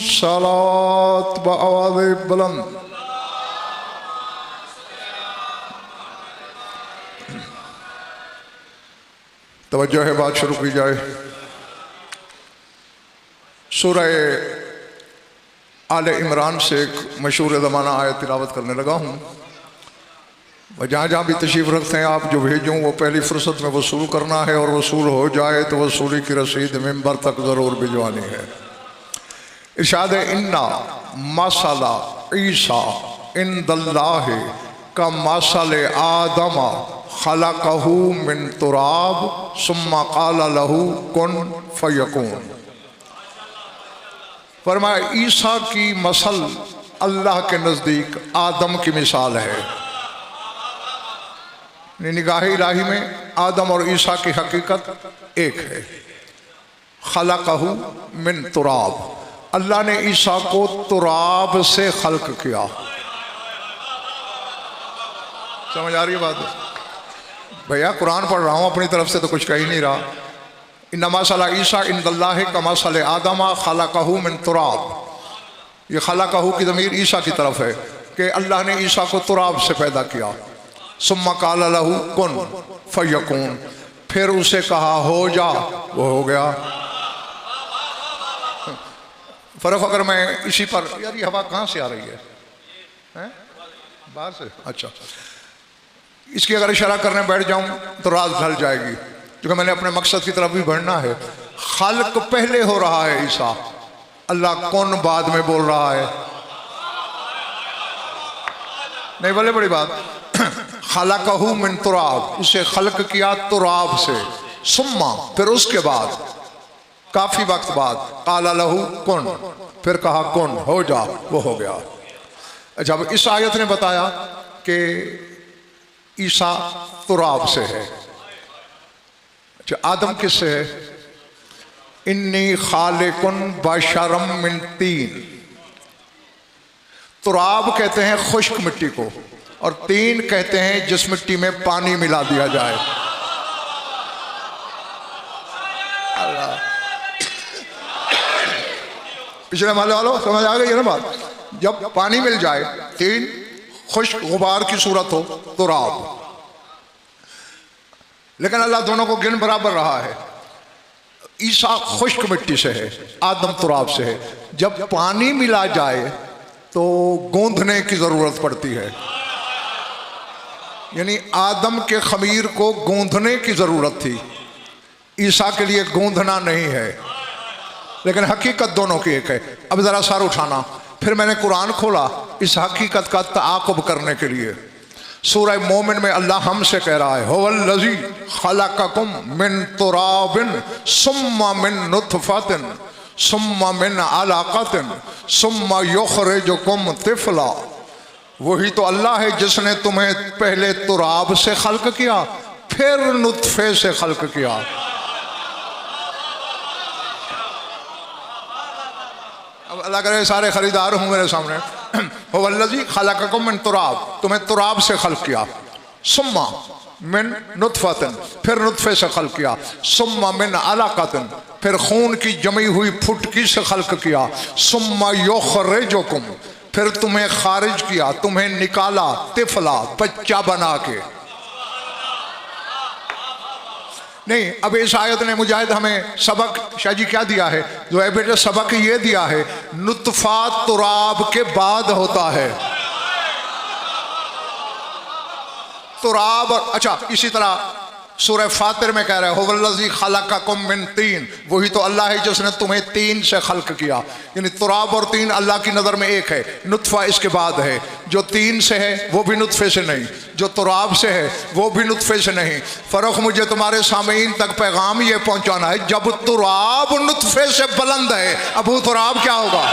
सलात बआवाज़ बुलंद। तवज्जो है, बात शुरू की जाए। सूरह आले इमरान से एक मशहूर ज़माना आयत तिलावत करने लगा हूँ। जहाँ जहाँ भी तशरीफ़ रखते हैं आप, जो भेजूँ वो पहली फ़ुर्सत में वसूल करना है, और वसूल हो जाए तो वसूली की रसीद मिंबर तक ज़रूर भिजवानी है। इरशाद है, इन्ना मसला ईसा इंदल्लाहि का मसले आदमा खलक़हू मिन तुराब सुम्मा क़ाला लहू कुन फ़यकून। फरमाया, ईसा की मसल अल्लाह के नज़दीक आदम की मिसाल है। निगाह इलाही में आदम और ईसा की हकीकत एक है। खलक़हू मिन तुराब, अल्लाह ने ईसा को तुराब से खल्क किया। समझ आ रही है बात? भैया कुरान पढ़ रहा हूँ, अपनी तरफ से तो कुछ कह ही नहीं रहा। इन्ना मसला ईसा इंदल्लाहि का मसले आदमा खलक़हू मिन तुराब। ये खलक़हू की ज़मीर ईसा की तरफ है कि अल्लाह ने ईसा को तुराब से पैदा किया। सुम्मा क़ाला लहू कुन फ़यकून, फिर उसे कहा हो जा, वो हो गया। फ़र्क अगर मैं इसी पर, यार ये हवा कहाँ से आ रही है? बाहर से? अच्छा, इसकी अगर इशारा करने बैठ जाऊं तो रात ढल जाएगी, क्योंकि मैंने अपने मकसद की तरफ भी बढ़ना है। खल्क पहले हो रहा है ईसा, अल्लाह कौन बाद में बोल रहा है? नहीं बोले बड़ी बात। खलक़हू मिन तुराब, उसे खल्क किया तुराब से। सुम्मा, फिर उसके बाद काफी वक्त बाद, क़ाला लहू कुन, फिर कहा कुन, हो जा, वो हो गया। अच्छा, अब इस आयत ने बताया कि ईसा तुराब से है। अच्छा, आदम किससे है? इन्नी खालिकुन बशरम मिन तीन। तुराब कहते हैं खुश्क मिट्टी को, और तीन कहते हैं जिस मिट्टी में पानी मिला दिया जाए। पिछले माले वालों समझ आ गई है ना बात? जब पानी मिल जाए, तीन खुश्क गुबार की सूरत हो, तुराब। लेकिन अल्लाह दोनों को गिन बराबर रहा है। ईसा खुश्क मिट्टी से है, आदम तुराब से है। जब पानी मिला जाए तो गूंथने की जरूरत पड़ती है, यानी आदम के खमीर को गूंथने की जरूरत थी। ईसा के लिए गूंथना नहीं है, लेकिन हकीकत दोनों की एक है। अब जरा सर उठाना। फिर मैंने कुरान खोला इस हकीकत का ताक़ुब करने के लिए। सूरह मोमिन में अल्लाह हमसे कह रहा है, हुवल्लज़ी खलक़कुम मिन तुराबिन सुम्मा मिन नुत्फ़तिन सुम्मा मिन अलक़तिन सुम्मा युख़रिजुकुम तिफ़ला। वही तो अल्लाह है जिसने तुम्हें पहले तुराब से खल्क किया, फिर नुत्फ़े से खल्क किया। अब अल्लाह करे सारे खरीदार हूँ मेरे सामने। हुवल्लज़ी खलक़कुम मिन तुराब, तुम्हें तुराब से खल्क किया। सुम्मा मिन नुत्फ़तिन, फिर नुत्फ़े से खल्क किया। सुम्मा मिन अलक़तिन, फिर खून की जमी हुई फुटकी से खल्क किया। सुम्मा युख़रिजुकुम, फिर तुम्हें खारिज किया, तुम्हें निकाला, तिफ़ला, बच्चा बना के। नहीं, अब इस आयत ने मुजाहिद हमें सबक, शाह जी क्या दिया है? जो है बेटे, सबक ये दिया है, नुत्फ़ा तुराब के बाद होता है। तुराब, अच्छा इसी तरह सूरह फातिर में कह रहे हैं, हुवल्लज़ी खलक़कुम मिन तीन, वही तो अल्लाह है जिसने तुम्हें तीन से खल्क किया। यानी तुराब और तीन अल्लाह की नज़र में एक है। नुत्फ़ा इसके बाद है। जो तीन से है वो भी नुत्फ़े से नहीं, जो तुराब से है वो भी नुत्फ़े से नहीं। फ़र्क मुझे तुम्हारे सामीन तक पैगाम ये पहुँचाना है, जब तुराब नुत्फ़े से बुलंद है, अबू तुराब क्या होगा?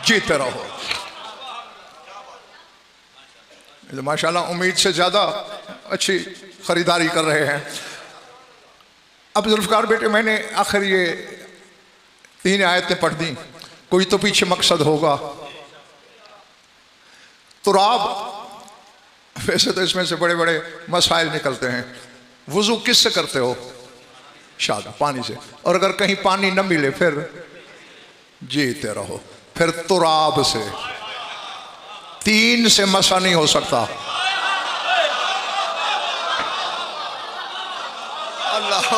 जीते रहो। माशाल्लाह उम्मीद से ज़्यादा अच्छी खरीदारी कर रहे हैं। अब जुल्फ़िकार बेटे मैंने आखिर ये 3 आयतें पढ़ दी, कोई तो पीछे मकसद होगा। तुराब, वैसे तो इसमें से बड़े बड़े मसाइल निकलते हैं। वुज़ू किससे करते हो? शादा, पानी से। और अगर कहीं पानी न मिले फिर जीते रहो, फिर तुराब से। 3 से मसा नहीं हो सकता। अल्लाह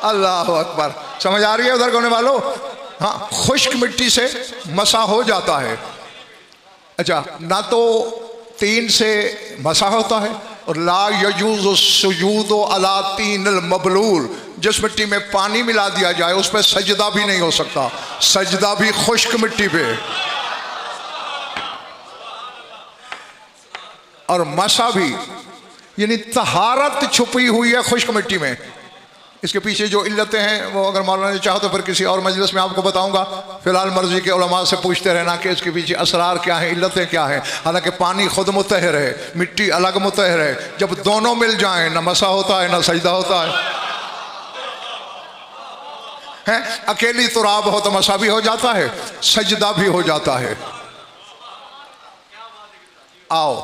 अल्लाह अकबर। समझ आ रही है उधर होने वालों? हाँ, खुश्क मिट्टी से मसा हो जाता है। अच्छा, ना तो 3 से मसा होता है, और ला यजूज़ु सुजूदु अला तीनिल मबलूल, जिस मिट्टी में पानी मिला दिया जाए उस पर सजदा भी नहीं हो सकता, सजदा भी खुश्क मिट्टी पे। और मसा भी, यानी तहारत छुपी हुई है खुश्क मिट्टी में। इसके पीछे जो इल्लतें हैं वो अगर मौलाना ने चाहो तो फिर किसी और मजलिस में आपको बताऊंगा। फिलहाल मर्जी के उलमा से पूछते रहना कि इसके पीछे असरार क्या है, इल्लतें क्या हैं। हालांकि पानी खुद मुतहर है, मिट्टी अलग मुतहर है। जब दोनों मिल जाएं, न मसा होता है न सजदा होता है। अकेली तुराब हो तो मसा भी हो जाता है, सजदा भी हो जाता है। आओ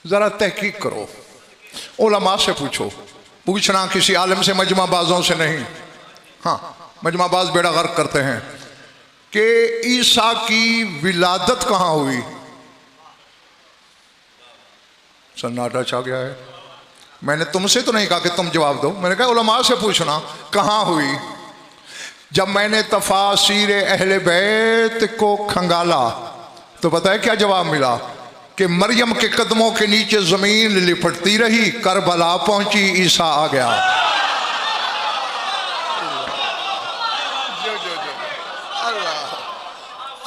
जरा तहकीक करो, उलमा से पूछो। पूछना किसी आलिम से, मजमाबाजों से नहीं। हाँ, मजमाबाज बेड़ा गर्क करते हैं कि ईसा की विलादत कहाँ हुई। सन्नाटा छा गया है। मैंने तुमसे तो नहीं कहा कि तुम जवाब दो, मैंने कहा उलमा से पूछना कहाँ हुई। जब मैंने तफासीर अहले बैत को खंगाला तो पता है क्या जवाब मिला? कि मरियम के कदमों के नीचे जमीन लिपटती रही, करबला पहुंची, ईसा आ गया।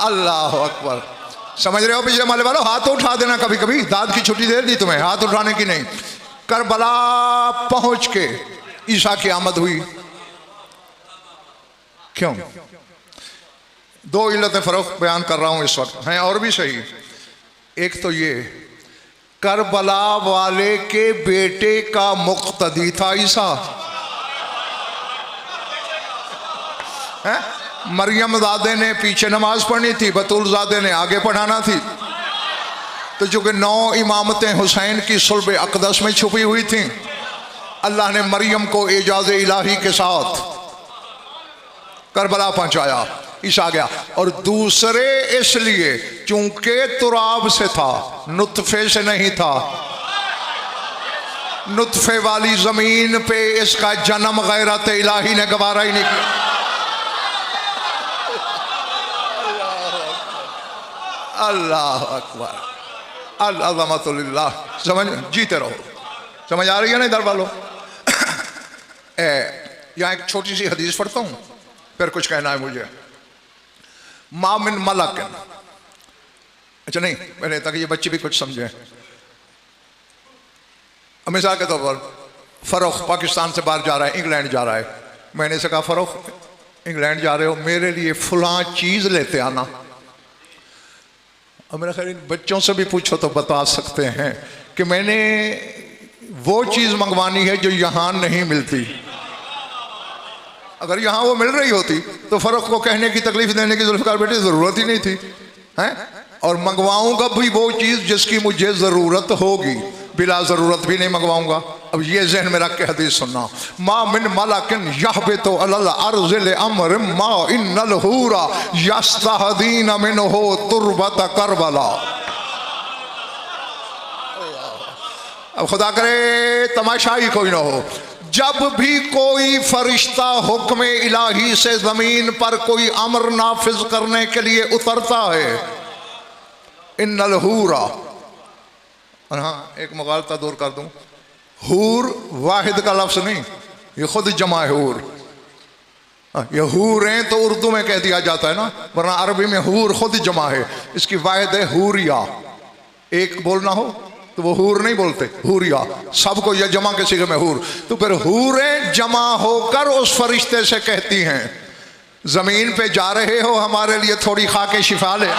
अल्लाह अकबर। समझ रहे हो पिछले माले वालों? हाथ उठा देना कभी कभी, दाद की छुट्टी दे दी तुम्हें, हाथ उठाने की नहीं। करबला पहुंच के ईसा की आमद हुई। क्यों? 2 इल्लतें फर्क बयान कर रहा हूं इस वक्त, हैं और भी सही। एक तो ये, करबला वाले के बेटे का मुक्तदी था ईसा। मरियम ज़ादे ने पीछे नमाज पढ़नी थी, बतूल ज़ादे ने आगे पढ़ाना थी। तो चूंकि 9 इमामतें हुसैन की सुल्ब अक़दस में छुपी हुई थी, अल्लाह ने मरियम को एजाज़ इलाही के साथ करबला पहुंचाया, ईसा आ गया। और दूसरे इसलिए चूंकि तुराब से था, नुत्फे से नहीं था। नुत्फे वाली जमीन पे इसका जन्म गैरत इलाही ने गवारा ही नहीं किया। अल्लाह अकबर, अज़मतुल्लाह। समझ, जीते रहो। समझ आ रही है ना इधर वालों? यहाँ एक छोटी सी हदीस पढ़ता हूँ, फिर कुछ कहना है मुझे। मामिन मलकन, अच्छा नहीं, मैंने ताकि ये बच्चे भी कुछ समझे। मिसाल के तौर पर फ़रोख पाकिस्तान से बाहर जा रहा है, इंग्लैंड जा रहा है। मैंने इसे कहा फ़रोख इंग्लैंड जा रहे हो, मेरे लिए फलां चीज़ लेते आना। अब मेरा ख्याल बच्चों से भी पूछो तो बता सकते हैं कि मैंने वो चीज़ मंगवानी है जो यहाँ नहीं मिलती। अगर यहाँ वो मिल रही होती तो फ़र्क को कहने की, तकलीफ देने की जुल्फ़िकार बेटे ज़रूरत ही नहीं थी, हैं? और मंगवाऊंगा भी वो चीज़ जिसकी मुझे ज़रूरत होगी, बिला ज़रूरत भी नहीं मंगवाऊंगा। अब ये ज़हन में रख के हदीस सुनना। मा मिन मलकिन यहबितु अलल अर्ज़िल अम्र मा इन्नल हूरा यस्तहदीन मिनहु तुरबत करबला। अब खुदा करे तमाशा ही कोई ना हो, जब भी कोई फरिश्ता हुक्म इलाही से जमीन पर कोई अमर नाफिज करने के लिए उतरता है, इन्नल हूरा, और हाँ एक मुगालता दूर कर दूं, हूर वाहिद का लफ्ज़ नहीं, ये खुद जमा है हूर। ये हूरें तो उर्दू में कह दिया जाता है ना, वरना अरबी में हूर खुद जमा है। इसकी वाहिद है हूरिया। एक बोलना हो तो वो हूर नहीं बोलते, हूरिया। सबको यह जमा के सिगे में हूर। तो फिर हूरें जमा होकर उस फरिश्ते से कहती हैं, जमीन पे जा रहे हो, हमारे लिए थोड़ी खा के शिफा ले।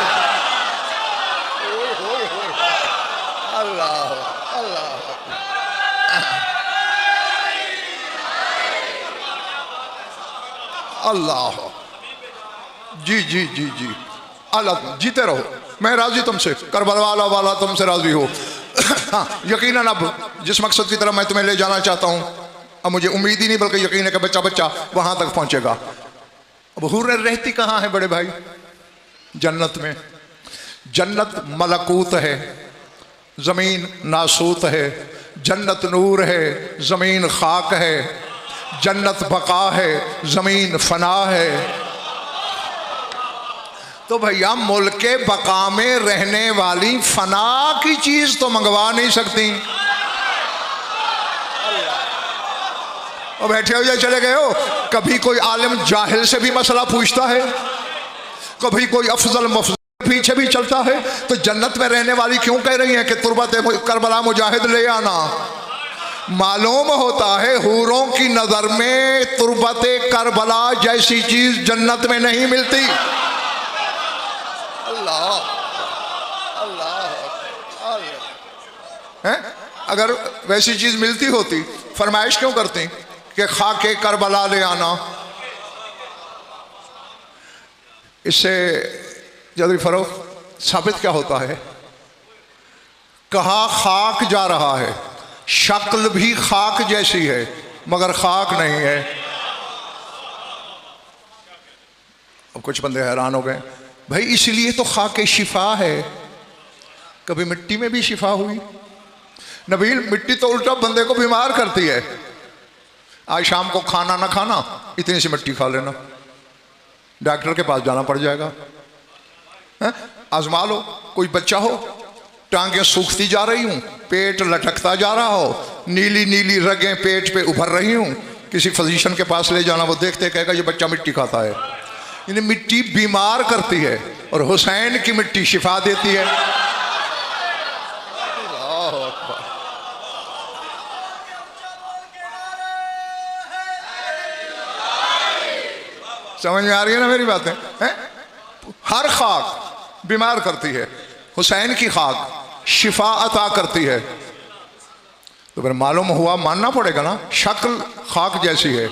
अल्लाह, जी जी जी जी, अल्लाह, जीते रहो, मैं राजी तुमसे, करबला वाला तुमसे राजी हो। हाँ, यकीनन अब जिस मकसद की तरफ मैं तुम्हें ले जाना चाहता हूँ, अब मुझे उम्मीद ही नहीं बल्कि यकीन है कि बच्चा बच्चा वहां तक पहुंचेगा। अब हूर रहती कहाँ है बड़े भाई? जन्नत में। जन्नत मलकूत है, जमीन नासूत है। जन्नत नूर है, जमीन खाक है। जन्नत बका है, जमीन फना है। तो भैया मुल्क के बका में रहने वाली फना की चीज तो मंगवा नहीं सकती। और बैठे हुए चले गए हो। कभी कोई आलिम जाहिल से भी मसला पूछता है, कभी कोई अफजल मफजल पीछे भी चलता है। तो जन्नत में रहने वाली क्यों कह रही है कि तुरबत करबला मुजाहिद ले आना? मालूम होता है हूरों की नजर में तुरबत करबला जैसी चीज जन्नत में नहीं मिलती। अल्लाह अल्लाह, हैं? अगर वैसी चीज मिलती होती फरमाइश क्यों करती कि खाके करबला ले आना? इससे जल्दी फरोख साबित क्या होता है? कहा खाक जा रहा है, शक्ल भी खाक जैसी है मगर खाक नहीं है। अब कुछ बंदे हैरान हो गए, भाई इसलिए तो खाक शिफा है। कभी मिट्टी में भी शिफा हुई? नबील, मिट्टी तो उल्टा बंदे को बीमार करती है। आज शाम को खाना ना खाना, इतनी सी मिट्टी खा लेना, डॉक्टर के पास जाना पड़ जाएगा। आजमा लो, कोई बच्चा हो, टांगें सूखती जा रही हूं, पेट लटकता जा रहा हो, नीली नीली रगें पेट पे उभर रही हूं, किसी फिजिशियन के पास ले जाना, वो देखते कहेगा ये बच्चा मिट्टी खाता है। यानी मिट्टी बीमार करती है और हुसैन की मिट्टी शिफा देती है। समझ में आ रही है ना मेरी बातें? हर खाक बीमार करती है, हुसैन की खाक शिफा अता करती है। तो फिर मालूम हुआ, मानना पड़ेगा ना, शक्ल खाक जैसी है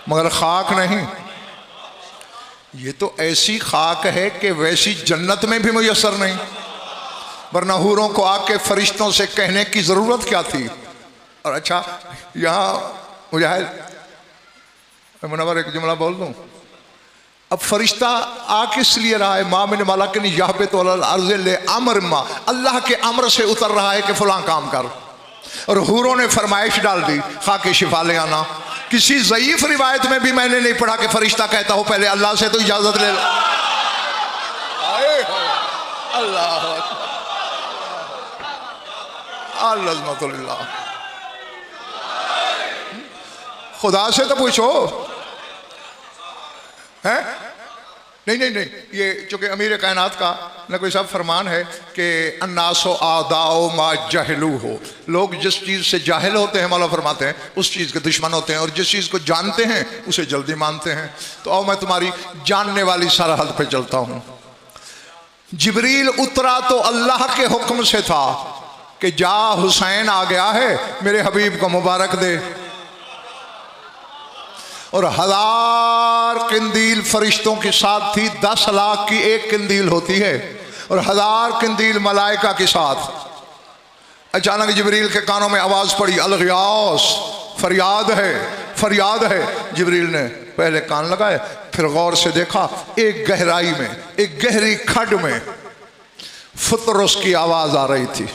मगर खाक नहीं। ये तो ऐसी खाक है कि वैसी जन्नत में भी मुयस्सर नहीं, वरना हूरों को आके फरिश्तों से कहने की जरूरत क्या थी। और अच्छा, यहाँ मुजाहिद मुनव्वर एक जुमला बोल दूं। अब फरिश्ता आ किस लिए रहा है? मामिन मालाकिन याहबितुल अर्ज़ ले अमर मा, अल्लाह के अमर से उतर रहा है कि फलां काम कर। और हूरों ने फरमाइश डाल दी खाके शिफा ले आना। किसी ज़ईफ रिवायत में भी मैंने नहीं पढ़ा कि फरिश्ता कहता हो पहले अल्लाह से तो इजाजत ले लो। अल्लाह अल्लाह, खुदा से तो पूछो। है? नहीं नहीं नहीं, ये चूंकि अमीर कायनात का न कोई सब फरमान है कि अन्नासो आदाओ मा जहलू हो, लोग जिस चीज़ से जाहिल होते हैं मौला फरमाते हैं उस चीज़ के दुश्मन होते हैं, और जिस चीज़ को जानते हैं उसे जल्दी मानते हैं। तो आओ मैं तुम्हारी जानने वाली सरहद पे चलता हूँ। जिब्रील उतरा तो अल्लाह के हुक्म से था कि जा हुसैन आ गया है, मेरे हबीब को मुबारक दे। और 1000 कंदील फरिश्तों के साथ थी, 10 लाख की एक कंदील होती है, और 1000 कंदील मलाइका के साथ। अचानक जिब्रील के कानों में आवाज पड़ी, अल-गियास, फरियाद है, फरियाद है। जिब्रील ने पहले कान लगाए, फिर गौर से देखा, एक गहराई में, एक गहरी खड्ड में फुतरस की आवाज आ रही थी।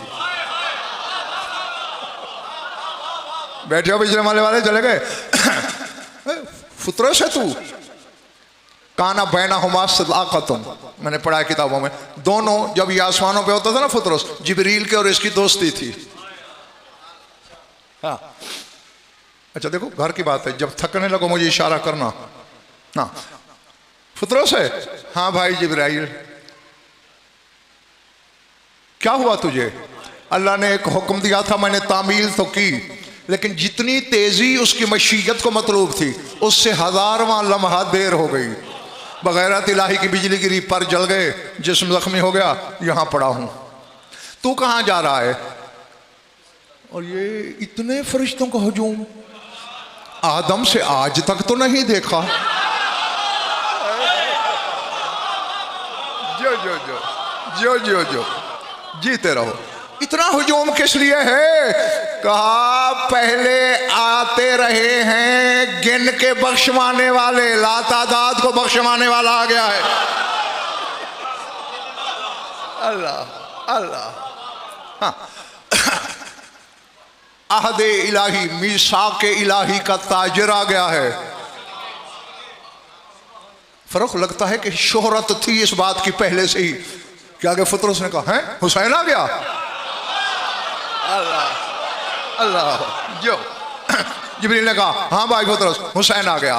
बैठे हो बिजली वाले चले गए। फुतरस है तू? काना बैना हुमा सदाकतुन, मैंने पढ़ा है किताबों में। दोनों जब ये आसमानों पे होता था ना फुतरस, जिब्रील के और इसकी दोस्ती थी। हाँ अच्छा देखो, घर की बात है, जब थकने लगो मुझे इशारा करना। हाँ फुतरस है? हाँ भाई जिब्राइल। क्या हुआ तुझे? अल्लाह ने एक हुक्म दिया था, मैंने तामील तो की, लेकिन जितनी तेजी उसकी मशीयत को मतलूब थी उससे 1000वां लम्हा देर हो गई। बगैरत इलाही की बिजली गिरी, पर जल गए, जिस्म जख्मी हो गया, यहां पड़ा हूं। तू कहां जा रहा है? और ये इतने फरिश्तों का हुजूम आदम से आज तक तो नहीं देखा। जो जो जो जीते रहो। इतना हुजूम किस लिए है? कहा पहले आते रहे हैं गिन के बख्शवाने वाले, लातादाद को बख्शवाने वाला आ गया है। अल्लाह अल्लाह। हाँ, अहदे इलाही, मीसाक इलाही का ताजिर आ गया है। फर्क लगता है कि शोहरत थी इस बात की पहले से ही कि आगे फतरस ने कहा है हुसैन आ गया। अल्लाह अल्लाह। जो जिब्रील ने कहा हाँ भाई फतरस हुसैन आ गया।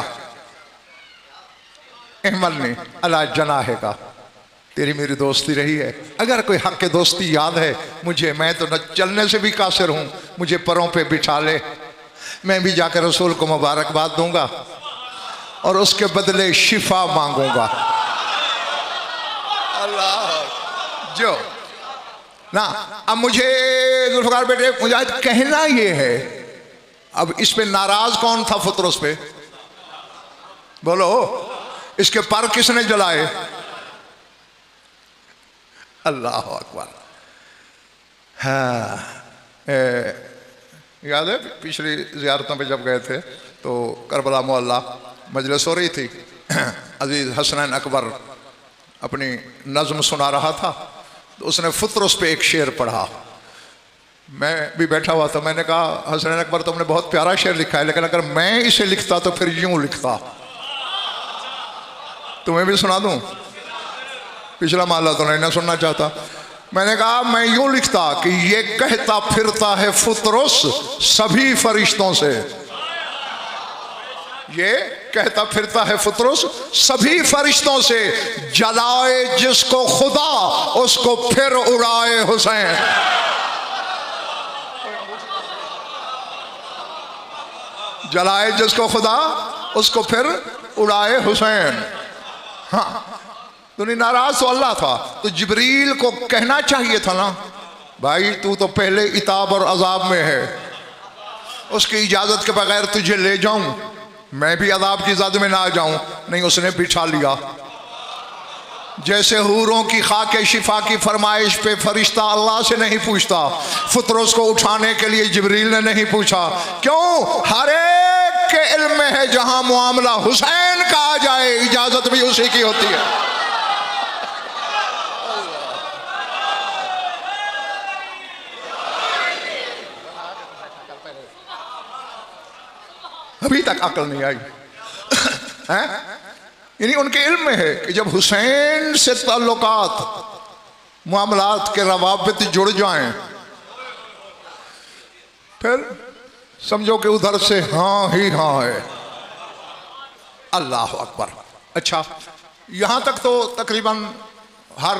अहमद ने अला जनाहे का, तेरी मेरी दोस्ती रही है, अगर कोई हक के दोस्ती याद है मुझे, मैं तो न चलने से भी कासिर हूँ, मुझे परों पे बिठा ले, मैं भी जाकर रसूल को मुबारकबाद दूंगा और उसके बदले शिफा मांगूंगा। अल्लाह। जो ना अब मुझे जुल्फ़िकार बेटे मुजाहिद कहना ये है, अब इस पे नाराज कौन था फतरस पे? बोलो, इसके पर किसने जलाए? अल्लाह अकबर। हाँ, याद है पिछली ज़ियारतों पे जब गए थे तो करबला मोहल्ला मजलिस हो रही थी, अजीज हसनैन अकबर अपनी नज़्म सुना रहा था, तो उसने फतरस पे एक शेर पढ़ा। मैं भी बैठा हुआ था, मैंने कहा हसनैन अकबर तुमने बहुत प्यारा शेर लिखा है, लेकिन अगर मैं इसे लिखता तो फिर यूं लिखता। तुम्हें भी सुना दूं? पिछला माला तो नहीं ना सुनना चाहता। मैंने कहा मैं यूं लिखता कि ये कहता फिरता है फतरस सभी फरिश्तों से, ये कहता फिरता है फतरस सभी फरिश्तों से, जलाए जिसको खुदा उसको फिर उड़ाए हुसैन। जलाए जिसको खुदा उसको फिर उड़ाए हुसैन। हाँ, तो नहीं नाराज तो अल्लाह था, तो जिब्रील को कहना चाहिए था ना भाई तू तो पहले इताब और अजाब में है, उसकी इजाजत के बगैर तुझे ले जाऊं, मैं भी अजाब की ज़द में ना आ जाऊं। नहीं, उसने बिठा लिया। जैसे हूरों की खाके शिफा की फरमाइश पे फरिश्ता अल्लाह से नहीं पूछता, फतरस को उठाने के लिए जिब्रील ने नहीं पूछा। क्यों? हर एक के इल्म में है जहां मामला हुसैन का आ जाए इजाजत भी उसी की होती है। अभी तक अकल नहीं आई है? यानी उनके इल्म में है कि जब हुसैन से ताल्लुकात मामलात के रवाबित जुड़ जाएं फिर समझो कि उधर से हाँ ही हाँ है। अल्लाह अकबर। अच्छा, यहाँ तक तो तकरीबन हर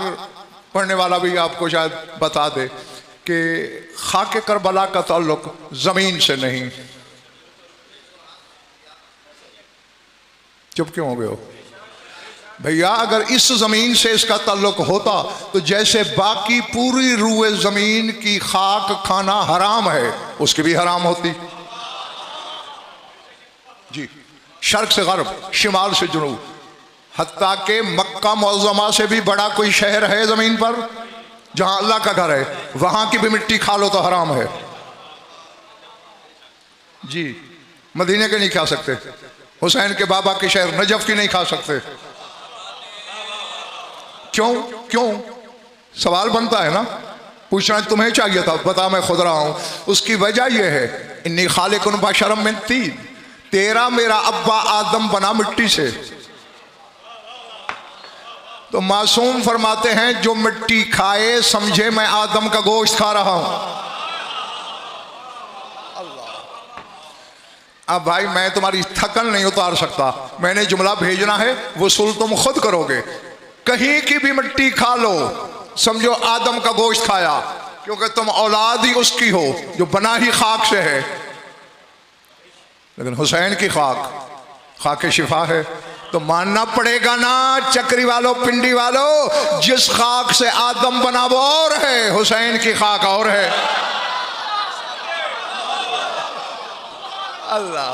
पढ़ने वाला भी आपको शायद बता दे कि खाके करबला का ताल्लुक ज़मीन से नहीं। चुप क्यों हो गए हो भैया? अगर इस ज़मीन से इसका ताल्लुक होता तो जैसे बाकी पूरी रूए ज़मीन की खाक खाना हराम है, उसकी भी हराम होती जी। शर्क से गर्ब, शिमाल से जुनूब, हत्ता के मक्का मुअज़्ज़मा से भी बड़ा कोई शहर है ज़मीन पर जहां अल्लाह का घर है, वहां की भी मिट्टी खा लो तो हराम है जी। मदीने के नहीं खा सकते, हुसैन के बाबा के शहर नजफ की नहीं खा सकते। क्यों? क्यों? सवाल बनता है ना, पूछना तुम्हें चाहिए था, बता मैं खुद रहा हूं। उसकी वजह यह है इन्नी खालिकुन बशरम मिन तीन, तेरा मेरा अब्बा आदम बना मिट्टी से। तो मासूम फरमाते हैं जो मिट्टी खाए समझे मैं आदम का गोश्त खा रहा हूं। अब भाई मैं तुम्हारी थकन नहीं उतार सकता, मैंने जुमला भेजना है, वसूल तुम खुद करोगे। कहीं की भी मिट्टी खा लो समझो आदम का गोश्त खाया, क्योंकि तुम औलाद ही उसकी हो जो बना ही खाक से है। लेकिन हुसैन की खाक शिफा है, तो मानना पड़ेगा ना चक्री वालों, पिंडी वालों, जिस खाक से आदम बना वो और है, हुसैन की खाक और है। अल्लाह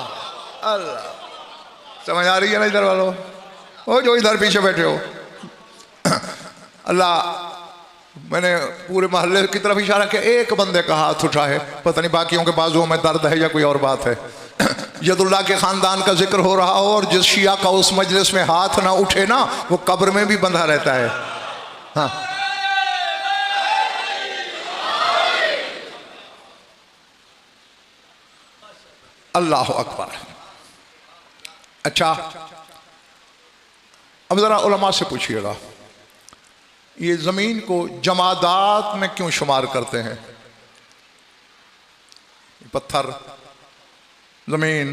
अल्लाह। समझ आ रही है ना इधर वालों? वो जो इधर पीछे बैठे हो, अल्लाह मैंने पूरे मोहल्ले की तरफ इशारा किया, एक बंदे का हाथ उठा है, पता नहीं बाकियों के बाजुओं में दर्द है या कोई और बात है। यदुल्ला के ख़ानदान का जिक्र हो रहा हो और जिस शिया का उस मजलिस में हाथ ना उठे ना, वो कब्र में भी बंधा रहता है। हाँ, अल्लाह अकबर। अच्छा, अब ज़रा उलमा से पूछिएगा, ये ज़मीन को जमादात में क्यों शुमार करते हैं? पत्थर, ज़मीन,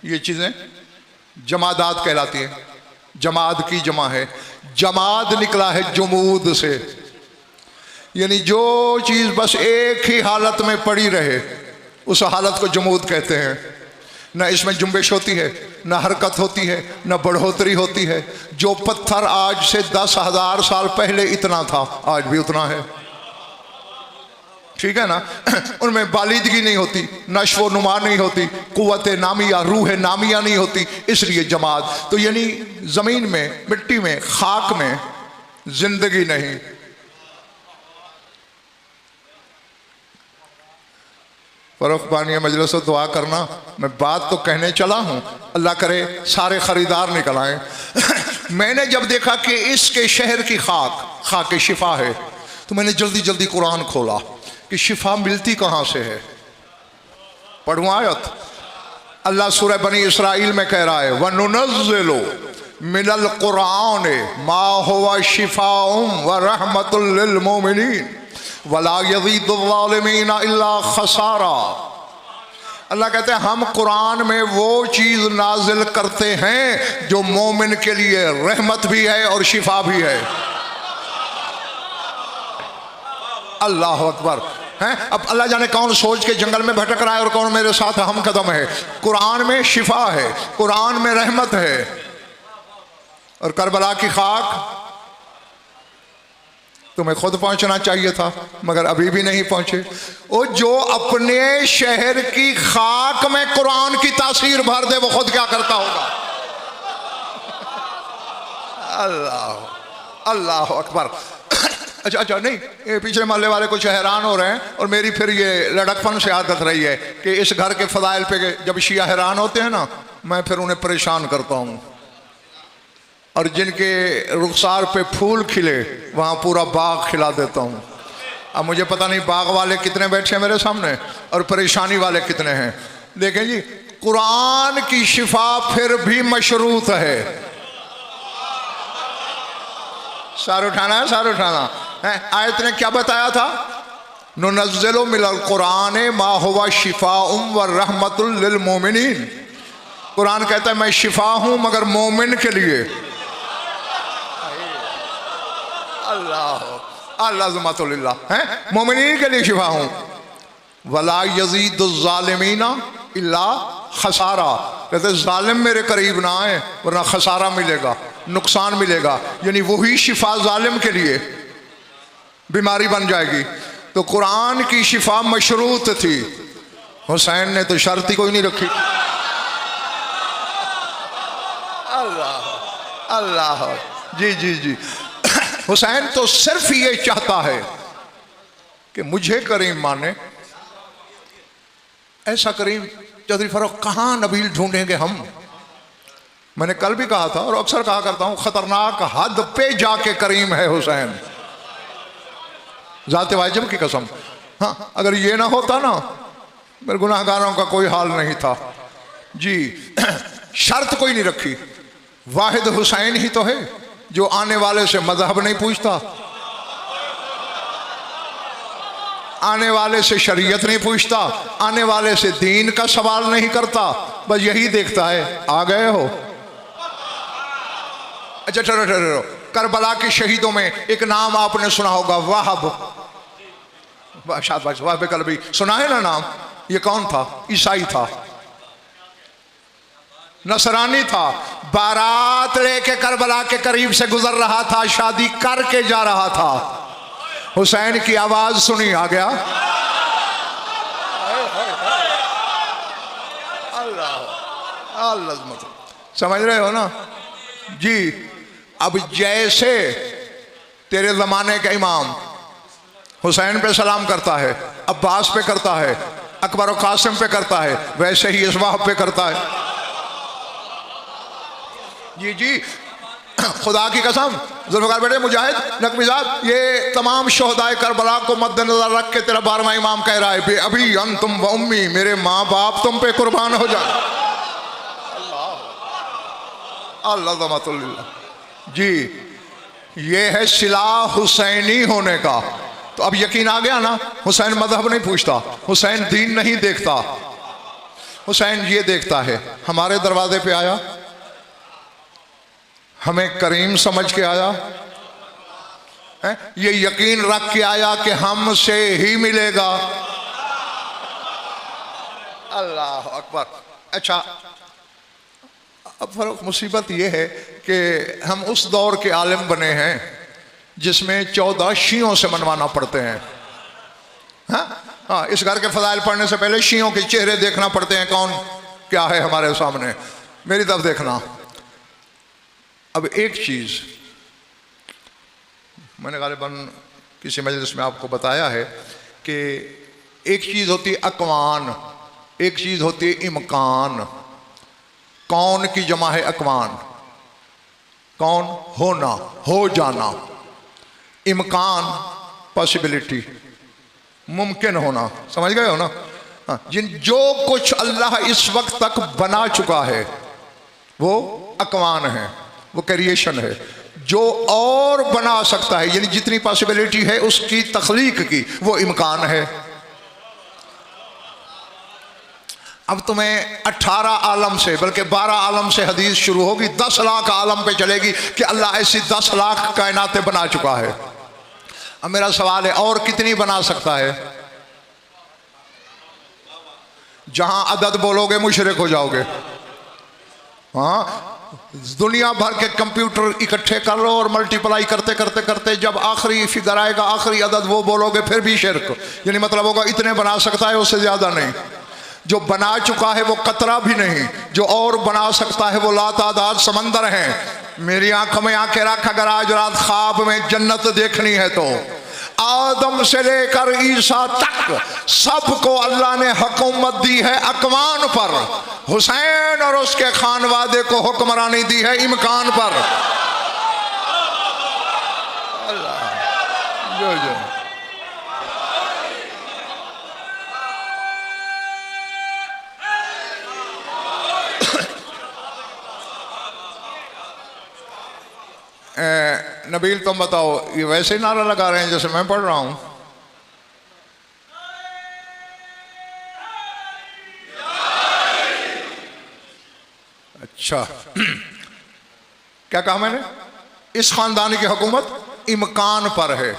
ये चीज़ें जमादात कहलाती हैं। जमाद की जमा है, जमाद निकला है जुमूद से, यानी जो चीज़ बस एक ही हालत में पड़ी रहे उस हालत को जमूद कहते हैं। न इसमें जुम्बिश होती है, न हरकत होती है, न बढ़ोतरी होती है। जो पत्थर आज से 10,000 साल पहले इतना था, आज भी उतना है, ठीक है ना। उनमें बालिदगी नहीं होती, नश्व नुमा नहीं होती, कुव्वत नामिया, रूह नामिया नहीं होती, इसलिए जमात। तो यानी ज़मीन में, मिट्टी में, खाक में जिंदगी नहीं। फ़रोख्बानी मजलिस दुआ करना, मैं बात तो कहने चला हूँ, अल्लाह करे सारे ख़रीदार निकल आए। मैंने जब देखा कि इसके शहर की खाक शिफा है, तो मैंने जल्दी जल्दी कुरान खोला कि शिफा मिलती कहाँ से है। पढ़ूँ आयत, अल्लाह सूरह बनी इसराइल में कह रहा है, वनुनज़्ज़िलु मिनल कुरान मा हुवा शिफाउम व रहमतुल लिल मोमिनीन वला यज़ीदुज़्ज़ालिमीन इल्ला खसारा। अल्लाह कहते हैं हम कुरान में वो चीज़ नाजिल करते हैं जो मोमिन के लिए रहमत भी है और शिफा भी है। अल्लाह अकबर। हैं, अब अल्लाह जाने कौन सोच के जंगल में भटक रहा है और कौन मेरे साथ हम कदम है। कुरान में शिफा है, कुरान में रहमत है। और करबला की खाक तुम्हें खुद पहुंचना चाहिए था, मगर अभी भी नहीं पहुंचे। वो जो अपने शहर की खाक में कुरान की तासीर भर दे, वो खुद क्या करता होगा। अल्लाह अल्लाह अकबर। अच्छा नहीं, ये पिछले मोहल्ले वाले कुछ हैरान हो रहे हैं, और मेरी फिर ये लड़कपन से आदत रही है कि इस घर के फदाइल पे जब शिया हैरान होते हैं ना, मैं फिर उन्हें परेशान करता हूँ। और जिनके रुखसार पे फूल खिले वहाँ पूरा बाग खिला देता हूँ। अब मुझे पता नहीं बाग वाले कितने बैठे हैं मेरे सामने और परेशानी वाले कितने हैं। देखें जी, कुरान की शिफा फिर भी मशरूत है। सार उठाना है, सार उठाना है। आयत ने क्या बताया था? नुनज़्ज़िलु मिनल कुरान मा हुवा शिफाउम व रहमतुल लिल मोमिनीन। कुरान कहता है मैं शिफा हूँ मगर मोमिन के लिए। अल्लाह है, मोमिनीन के लिए शिफा हूँ। वला यज़ीदुज़्ज़ालिमीना इल्ला खसारा। कहते जालिम मेरे करीब ना आए वरना खसारा मिलेगा, नुकसान मिलेगा। यानी वही शिफा जालिम के लिए बीमारी बन जाएगी। तो कुरान की शिफा मशरूत थी। हुसैन ने तो शर्त ही कोई नहीं रखी। अल्लाह अल्लाह, जी जी जी। हुसैन तो सिर्फ ये चाहता है कि मुझे करीम माने। ऐसा करीम चौधरी फरूख कहाँ नबील ढूंढेंगे हम। मैंने कल भी कहा था और अक्सर कहा करता हूँ, खतरनाक हद पे जाके करीम है हुसैन, ज़ाते वाजिब की कसम। हाँ, अगर ये ना होता ना, मेरे गुनाहगारों का कोई हाल नहीं था जी। शर्त कोई नहीं रखी। वाहिद हुसैन ही तो है जो आने वाले से मजहब नहीं पूछता, आने वाले से शरीयत नहीं पूछता, आने वाले से दीन का सवाल नहीं करता, बस यही देखता है आ गए हो। अच्छा ठहरो, करबला के शहीदों में एक नाम आपने सुना होगा, वाहब। शाबाश, वाहब कल्बी सुना है ना नाम? ये कौन था? ईसाई था, नसरानी था। बारात लेके करबला के करीब से गुजर रहा था, शादी करके जा रहा था। हुसैन की आवाज सुनी, आ गया। अल्लाह, समझ रहे हो ना जी। अब जैसे तेरे जमाने का इमाम हुसैन पे सलाम करता है, अब्बास पे करता है, अकबर और कासिम पे करता है, वैसे ही इसवाह पे करता है। जी जी, खुदा की कसम, जुल्फ़िकार बेटे मुजाहिद नकवी साहब, ये तमाम शोहदाए करबला को मद्देनजर रख के तेरा 12वां इमाम कह रहा है, अभी अंतुम व उम्मी, मेरे माँ बाप तुम पे कुर्बान हो जाए। अल्लाह जी, ये है सिला हुसैनी होने का। तो अब यकीन आ गया ना, हुसैन मजहब नहीं पूछता, हुसैन दीन नहीं देखता, हुसैन ये देखता है हमारे दरवाजे पे आया, हमें करीम समझ के आया है, ये यकीन रख के आया कि हमसे ही मिलेगा। अल्लाह अकबर। अच्छा, अब फर्क मुसीबत ये है कि हम उस दौर के आलिम बने हैं जिसमें 14 शियों से मनवाना पड़ते हैं। हाँ, इस घर के फजाइल पढ़ने से पहले शियों के चेहरे देखना पड़ते हैं, कौन क्या है हमारे सामने। मेरी तरफ देखना। अब एक चीज़ मैंने गालिबन किसी मजलिस में आपको बताया है कि एक चीज़ होती है अकवान, एक चीज़ होती है इम्कान। कौन की जमा है अकवान, कौन होना, हो जाना, इम्कान पॉसिबिलिटी, मुमकिन होना। समझ गए हो ना? हाँ, जो कुछ अल्लाह इस वक्त तक बना चुका है वो अकवान है, वो क्रिएशन है। जो और बना सकता है, यानी जितनी पॉसिबिलिटी है उसकी तख्लीक की, वो इम्कान है। अब तुम्हें 18 आलम से, बल्कि 12 आलम से हदीस शुरू होगी, 10 लाख आलम पे चलेगी कि अल्लाह ऐसी 10 लाख कायनातें बना चुका है। अब मेरा सवाल है, और कितनी बना सकता है? जहां अदद बोलोगे मुशरिक हो जाओगे। हाँ, दुनिया भर के कंप्यूटर इकट्ठे कर लो और मल्टीप्लाई करते करते करते जब आखिरी फिगर आएगा, आखिरी अदद वो बोलोगे, फिर भी शिर्क। यानी मतलब होगा इतने बना सकता है, उससे ज्यादा नहीं। जो बना चुका है वो कतरा भी नहीं, जो और बना सकता है वो लातादाद समंदर हैं। मेरी आंखों में आंखें रख, अगर आज रात ख्वाब में जन्नत देखनी है तो आदम से लेकर ईसा तक सबको अल्लाह ने हुकूमत दी है अकवान पर। हुसैन और उसके खानवादे को हुक्मरानी दी है इम्कान पर। अल्लाह जो जो नबील तुम बताओ, ये वैसे नारा लगा रहे हैं जैसे मैं पढ़ रहा हूं? अच्छा क्या कहा मैंने? इस खानदान की हुकूमत इम्कान पर है,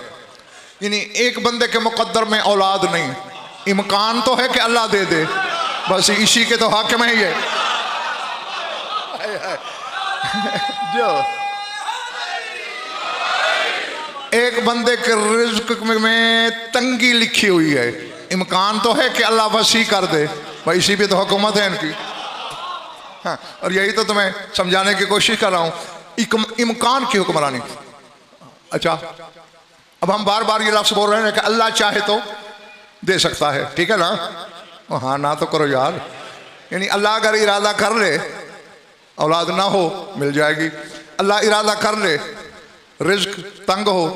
यानी एक बंदे के मुकद्दर में औलाद नहीं, इम्कान तो है कि अल्लाह दे दे, बस इसी के तो हाकिम है ये। जो एक बंदे के रिज्क में तंगी लिखी हुई है, इम्कान तो है कि अल्लाह वसी कर दे, भाई इसी पे तो हुकूमत है इनकी। हाँ, और यही तो तुम्हें समझाने की कोशिश कर रहा हूँ, इम्कान की हुक्मरानी। अच्छा, अब हम बार बार ये लफ्ज़ बोल रहे हैं कि अल्लाह चाहे तो दे सकता है, ठीक है ना? हाँ ना तो करो यार। यानी अल्लाह अगर इरादा कर ले औलाद ना हो मिल जाएगी, अल्लाह इरादा कर ले रिज्क तंग हो